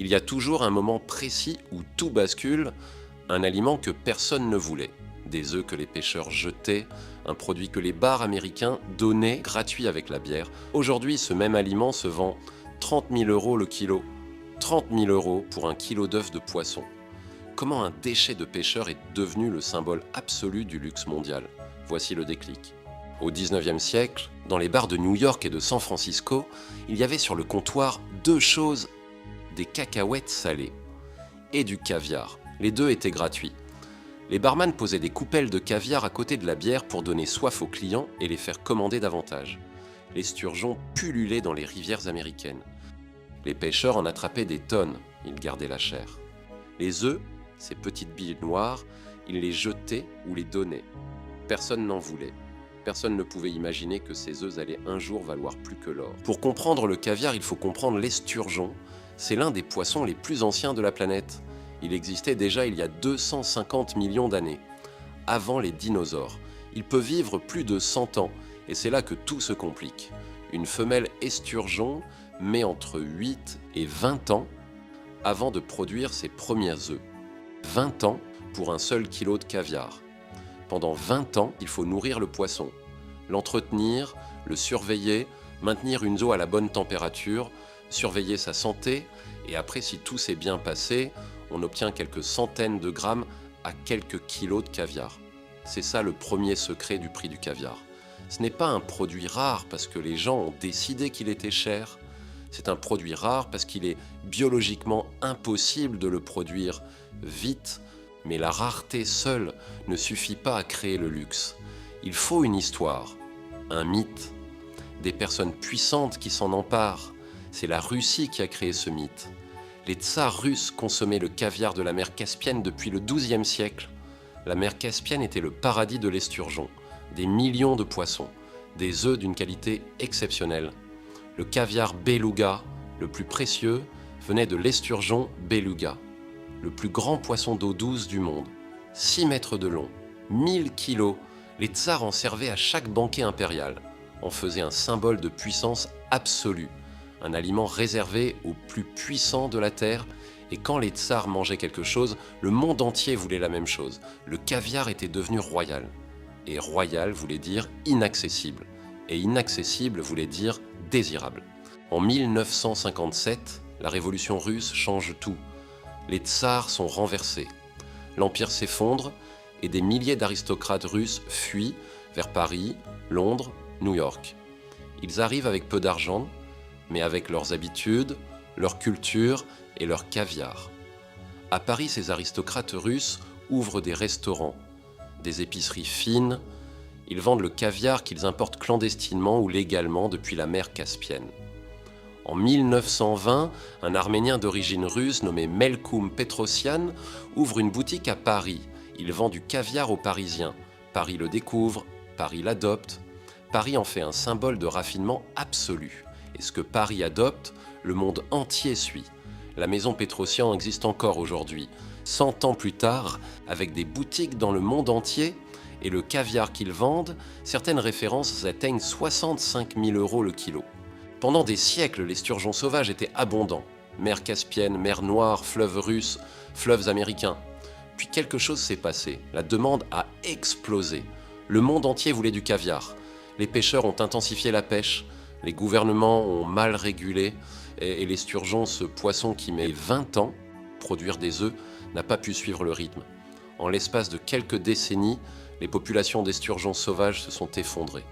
Il y a toujours un moment précis où tout bascule, un aliment que personne ne voulait, des œufs que les pêcheurs jetaient, un produit que les bars américains donnaient gratuit avec la bière. Aujourd'hui, ce même aliment se vend 30 000 € le kilo. 30 000 € pour un kilo d'œufs de poisson. Comment un déchet de pêcheur est devenu le symbole absolu du luxe mondial? Voici le déclic. Au 19e siècle, dans les bars de New York et de San Francisco, il y avait sur le comptoir deux choses, des cacahuètes salées et du caviar. Les deux étaient gratuits. Les barman posaient des coupelles de caviar à côté de la bière pour donner soif aux clients et les faire commander davantage. Les sturgeons pullulaient dans les rivières américaines. Les pêcheurs en attrapaient des tonnes, ils gardaient la chair. Les œufs, ces petites billes noires, ils les jetaient ou les donnaient. Personne n'en voulait. Personne ne pouvait imaginer que ces œufs allaient un jour valoir plus que l'or. Pour comprendre le caviar, il faut comprendre l'esturgeon. C'est l'un des poissons les plus anciens de la planète. Il existait déjà il y a 250 millions d'années, avant les dinosaures. Il peut vivre plus de 100 ans, et c'est là que tout se complique. Une femelle esturgeon met entre 8 et 20 ans avant de produire ses premiers œufs. 20 ans pour un seul kilo de caviar. Pendant 20 ans, il faut nourrir le poisson, l'entretenir, le surveiller, maintenir une eau à la bonne température, surveiller sa santé, et après, si tout s'est bien passé, on obtient quelques centaines de grammes à quelques kilos de caviar. C'est ça le premier secret du prix du caviar. Ce n'est pas un produit rare parce que les gens ont décidé qu'il était cher. C'est un produit rare parce qu'il est biologiquement impossible de le produire vite. Mais la rareté seule ne suffit pas à créer le luxe. Il faut une histoire, un mythe, des personnes puissantes qui s'en emparent. C'est la Russie qui a créé ce mythe. Les tsars russes consommaient le caviar de la mer Caspienne depuis le XIIe siècle. La mer Caspienne était le paradis de l'esturgeon, des millions de poissons, des œufs d'une qualité exceptionnelle. Le caviar beluga, le plus précieux, venait de l'esturgeon beluga, le plus grand poisson d'eau douce du monde. 6 mètres de long, 1000 kilos, les tsars en servaient à chaque banquet impérial, en faisaient un symbole de puissance absolue, un aliment réservé aux plus puissants de la terre, et quand les tsars mangeaient quelque chose, le monde entier voulait la même chose. Le caviar était devenu royal, et royal voulait dire inaccessible, et inaccessible voulait dire désirable. En 1957, la révolution russe change tout. Les tsars sont renversés. L'empire s'effondre et des milliers d'aristocrates russes fuient vers Paris, Londres, New York. Ils arrivent avec peu d'argent, mais avec leurs habitudes, leur culture et leur caviar. À Paris, ces aristocrates russes ouvrent des restaurants, des épiceries fines. Ils vendent le caviar qu'ils importent clandestinement ou légalement depuis la mer Caspienne. En 1920, un Arménien d'origine russe nommé Melkoum Petrosian ouvre une boutique à Paris. Il vend du caviar aux Parisiens. Paris le découvre, Paris l'adopte. Paris en fait un symbole de raffinement absolu. Et ce que Paris adopte, le monde entier suit. La maison Petrosian existe encore aujourd'hui, 100 ans plus tard, avec des boutiques dans le monde entier, et le caviar qu'ils vendent, certaines références atteignent 65 000 € le kilo. Pendant des siècles, les sturgeons sauvages étaient abondants. Mer Caspienne, mer Noire, fleuves russes, fleuves américains. Puis quelque chose s'est passé. La demande a explosé. Le monde entier voulait du caviar. Les pêcheurs ont intensifié la pêche. Les gouvernements ont mal régulé. Et les sturgeons, ce poisson qui met 20 ans à produire des œufs, n'a pas pu suivre le rythme. En l'espace de quelques décennies, les populations d'esturgeons sauvages se sont effondrées.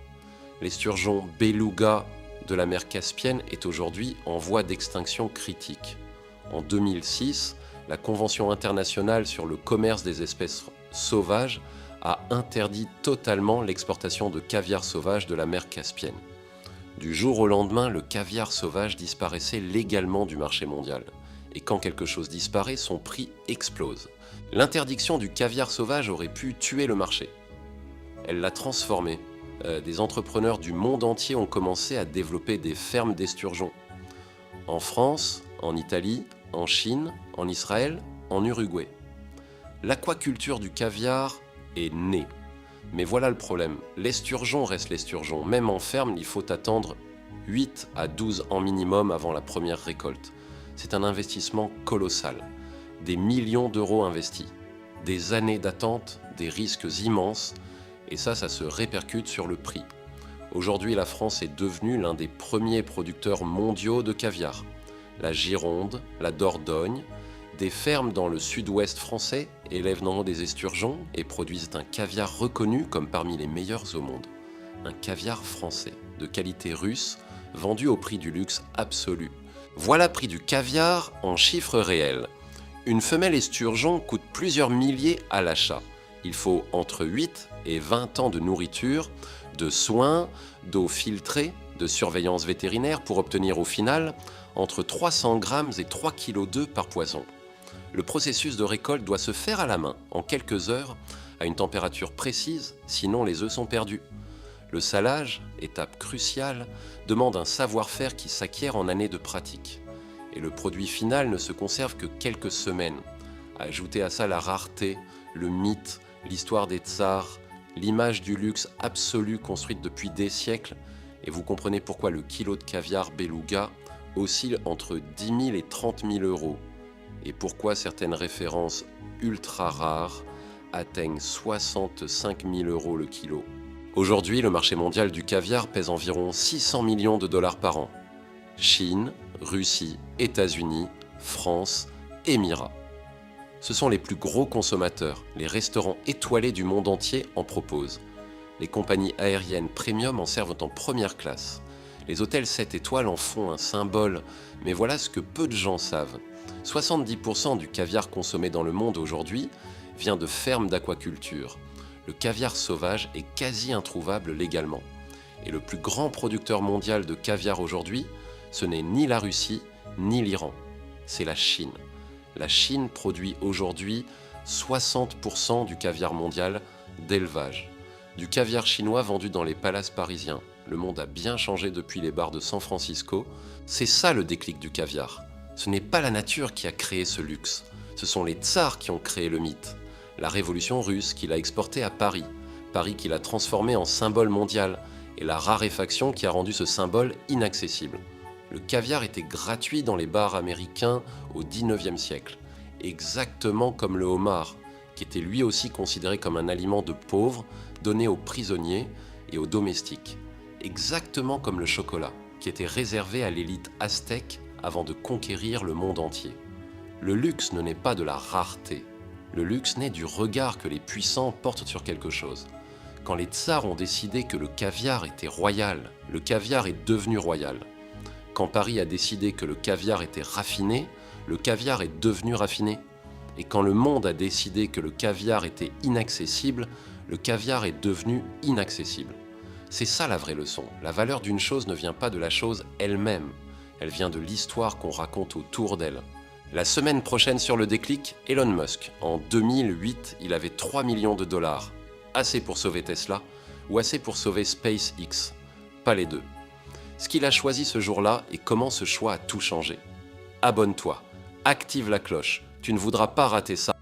L'esturgeon beluga de la mer Caspienne est aujourd'hui en voie d'extinction critique. En 2006, la Convention internationale sur le commerce des espèces sauvages a interdit totalement l'exportation de caviar sauvage de la mer Caspienne. Du jour au lendemain, le caviar sauvage disparaissait légalement du marché mondial. Et quand quelque chose disparaît, son prix explose. L'interdiction du caviar sauvage aurait pu tuer le marché. Elle l'a transformé. Des entrepreneurs du monde entier ont commencé à développer des fermes d'esturgeons. En France, en Italie, en Chine, en Israël, en Uruguay. L'aquaculture du caviar est née. Mais voilà le problème, l'esturgeon reste l'esturgeon. Même en ferme, il faut attendre 8 à 12 ans minimum avant la première récolte. c'est un investissement colossal. Des millions d'euros investis, des années d'attente, des risques immenses, et ça se répercute sur le prix. Aujourd'hui, la France est devenue l'un des premiers producteurs mondiaux de caviar. La Gironde, la Dordogne, des fermes dans le sud-ouest français élèvent dans des esturgeons et produisent un caviar reconnu comme parmi les meilleurs au monde. Un caviar français, de qualité russe, vendu au prix du luxe absolu. Voilà prix du caviar en chiffres réels. Une femelle esturgeon coûte plusieurs milliers à l'achat. Il faut entre 8 et 20 ans de nourriture, de soins, d'eau filtrée, de surveillance vétérinaire pour obtenir au final entre 300 grammes et 3 kg d'œufs par poisson. Le processus de récolte doit se faire à la main, en quelques heures, à une température précise, sinon les œufs sont perdus. Le salage, étape cruciale, demande un savoir-faire qui s'acquiert en années de pratique. Et le produit final ne se conserve que quelques semaines. Ajoutez à ça la rareté, le mythe, l'histoire des tsars, l'image du luxe absolu construite depuis des siècles, et vous comprenez pourquoi le kilo de caviar beluga oscille entre 10 000 et 30 000 euros, et pourquoi certaines références ultra rares atteignent 65 000 euros le kilo. Aujourd'hui, le marché mondial du caviar pèse environ 600 millions de dollars par an. Chine, Russie, États-Unis, France, Émirats. Ce sont les plus gros consommateurs, les restaurants étoilés du monde entier en proposent. Les compagnies aériennes premium en servent en première classe. Les hôtels 7 étoiles en font un symbole, mais voilà ce que peu de gens savent. 70% du caviar consommé dans le monde aujourd'hui vient de fermes d'aquaculture. Le caviar sauvage est quasi introuvable légalement. Et le plus grand producteur mondial de caviar aujourd'hui, ce n'est ni la Russie, ni l'Iran. C'est la Chine. La Chine produit aujourd'hui 60% du caviar mondial d'élevage. Du caviar chinois vendu dans les palaces parisiens. Le monde a bien changé depuis les bars de San Francisco. C'est ça le déclic du caviar. Ce n'est pas la nature qui a créé ce luxe. Ce sont les tsars qui ont créé le mythe. La révolution russe qui l'a exporté à Paris. Paris qui l'a transformé en symbole mondial. Et la raréfaction qui a rendu ce symbole inaccessible. Le caviar était gratuit dans les bars américains au XIXe siècle, exactement comme le homard, qui était lui aussi considéré comme un aliment de pauvres donné aux prisonniers et aux domestiques, exactement comme le chocolat, qui était réservé à l'élite aztèque avant de conquérir le monde entier. Le luxe ne naît pas de la rareté, le luxe naît du regard que les puissants portent sur quelque chose. Quand les tsars ont décidé que le caviar était royal, le caviar est devenu royal. Quand Paris a décidé que le caviar était raffiné, le caviar est devenu raffiné. Et quand le monde a décidé que le caviar était inaccessible, le caviar est devenu inaccessible. C'est ça la vraie leçon. La valeur d'une chose ne vient pas de la chose elle-même. Elle vient de l'histoire qu'on raconte autour d'elle. La semaine prochaine sur le déclic, Elon Musk. En 2008, il avait 3 millions de dollars. Assez pour sauver Tesla ou assez pour sauver SpaceX. Pas les deux. Ce qu'il a choisi ce jour-là et comment ce choix a tout changé. Abonne-toi, active la cloche, tu ne voudras pas rater ça.